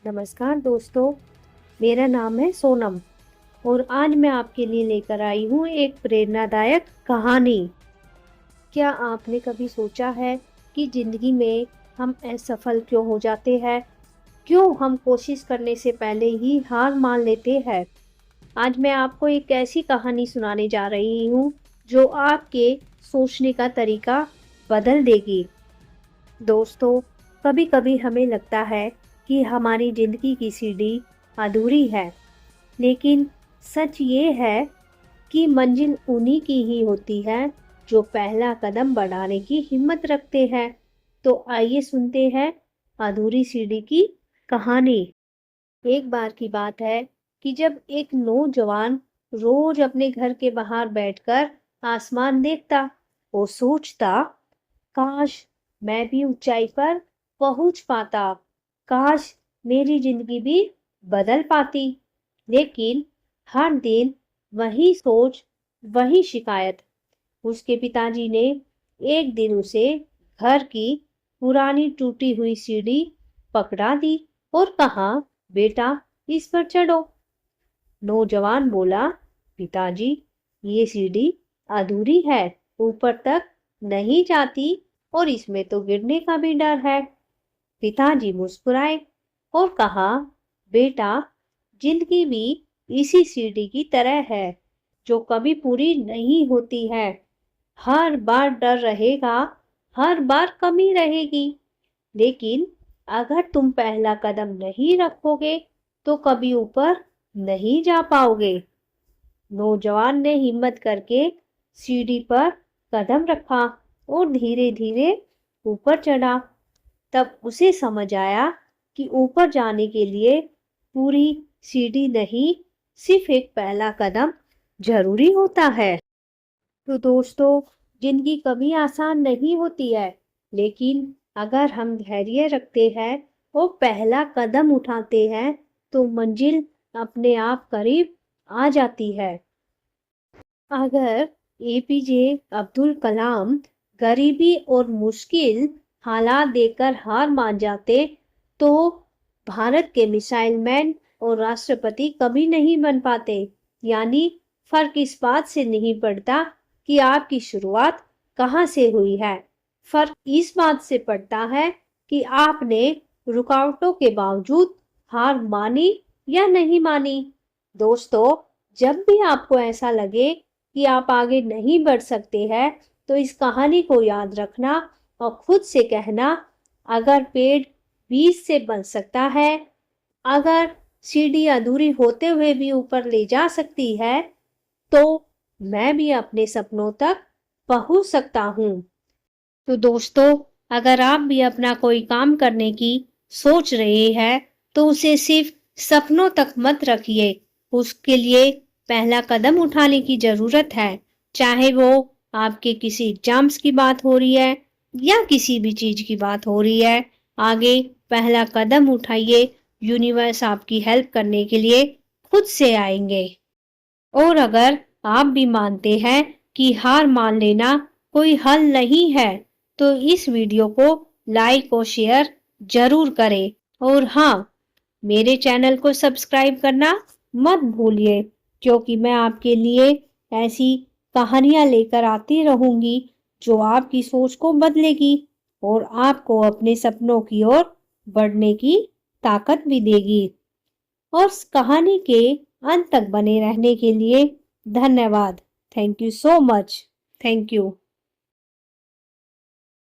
नमस्कार दोस्तों, मेरा नाम है सोनम और आज मैं आपके लिए लेकर आई हूँ एक प्रेरणादायक कहानी। क्या आपने कभी सोचा है कि ज़िंदगी में हम असफल क्यों हो जाते हैं? क्यों हम कोशिश करने से पहले ही हार मान लेते हैं? आज मैं आपको एक ऐसी कहानी सुनाने जा रही हूँ जो आपके सोचने का तरीका बदल देगी। दोस्तों, कभी-कभी हमें लगता है कि हमारी ज़िंदगी की सीढ़ी अधूरी है, लेकिन सच ये है कि मंजिल उन्हीं की ही होती है जो पहला कदम बढ़ाने की हिम्मत रखते हैं। तो आइए सुनते हैं अधूरी सीढ़ी की कहानी। एक बार की बात है कि जब एक नौजवान रोज अपने घर के बाहर बैठकर आसमान देखता, वो सोचता, काश मैं भी ऊंचाई पर पहुंच पाता, काश मेरी जिंदगी भी बदल पाती। लेकिन हर दिन वही सोच, वही शिकायत। उसके पिताजी ने एक दिन उसे घर की पुरानी टूटी हुई सीढ़ी पकड़ा दी और कहा, बेटा इस पर चढ़ो। नौजवान बोला, पिताजी ये सीढ़ी अधूरी है, ऊपर तक नहीं जाती और इसमें तो गिरने का भी डर है। पिताजी मुस्कुराए और कहा, बेटा जिंदगी भी इसी सीढ़ी की तरह है जो कभी पूरी नहीं होती है। हर बार डर रहेगा, हर बार कमी रहेगी, लेकिन अगर तुम पहला कदम नहीं रखोगे तो कभी ऊपर नहीं जा पाओगे। नौजवान ने हिम्मत करके सीढ़ी पर कदम रखा और धीरे धीरे ऊपर चढ़ा। तब उसे समझ आया कि ऊपर जाने के लिए पूरी सीढ़ी नहीं, सिर्फ एक पहला कदम जरूरी होता है। तो दोस्तों, जिंदगी कभी आसान नहीं होती है, लेकिन अगर हम धैर्य रखते हैं और पहला कदम उठाते हैं तो मंजिल अपने आप करीब आ जाती है। अगर एपीजे अब्दुल कलाम गरीबी और मुश्किल हालात देखकर हार मान जाते तो भारत के मिसाइल मैन और राष्ट्रपति कभी नहीं बन पाते। यानी फर्क इस बात से नहीं पड़ता कि आपकी शुरुआत कहाँ से हुई है, फर्क इस बात से पड़ता है कि आपने रुकावटों के बावजूद हार मानी या नहीं मानी। दोस्तों, जब भी आपको ऐसा लगे कि आप आगे नहीं बढ़ सकते हैं, तो इस कहानी को याद रखना और खुद से कहना, अगर पेड़ बीज से बन सकता है, अगर सीढ़ी अधूरी होते हुए भी ऊपर ले जा सकती है, तो मैं भी अपने सपनों तक पहुंच सकता हूँ। तो दोस्तों, अगर आप भी अपना कोई काम करने की सोच रहे हैं, तो उसे सिर्फ सपनों तक मत रखिए, उसके लिए पहला कदम उठाने की जरूरत है। चाहे वो आपके किसी एग्जाम्स की बात हो रही है या किसी भी चीज की बात हो रही है, आगे पहला कदम उठाइए। यूनिवर्स आपकी हेल्प करने के लिए खुद से आएंगे। और अगर आप भी मानते हैं कि हार मान लेना कोई हल नहीं है, तो इस वीडियो को लाइक और शेयर जरूर करें। और हाँ, मेरे चैनल को सब्सक्राइब करना मत भूलिए, क्योंकि मैं आपके लिए ऐसी कहानियां लेकर आती रहूंगी जो आपकी सोच को बदलेगी और आपको अपने सपनों की ओर बढ़ने की ताकत भी देगी। और इस कहानी के अंत तक बने रहने के लिए धन्यवाद। Thank you so much. Thank you.